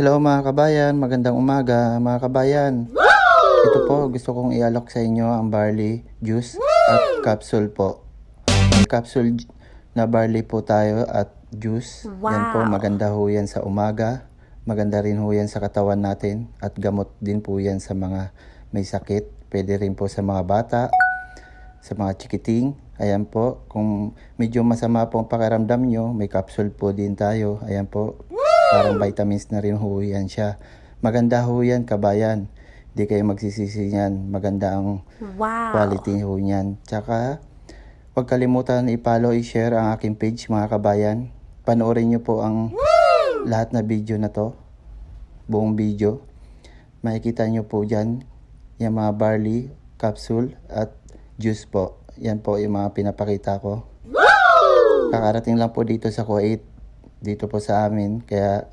Hello mga kabayan, magandang umaga mga kabayan. Ito po, gusto kong i-alok sa inyo ang barley juice at capsule po. May capsule na barley po tayo at juice. Yan po, maganda ho yan sa umaga. Maganda rin ho yan sa katawan natin at gamot din po yan sa mga may sakit. Pwede rin po sa mga bata, sa mga chikiting. Ayan po, kung medyo masama po ang pakiramdam nyo, may capsule po din tayo. Ayan po, parang vitamins na rin ho yan siya. Maganda ho yan kabayan. Di kayo magsisisi niyan. Maganda ang quality ho niyan. Tsaka, huwag kalimutan i-follow, i-share ang aking page mga kabayan. Panoorin nyo po ang lahat na video na to. Buong video. Makikita nyo po dyan yung mga barley, capsule at juice po. Yan po yung mga pinapakita ko. Kakarating lang po dito sa Kuwait. Dito po sa amin. Kaya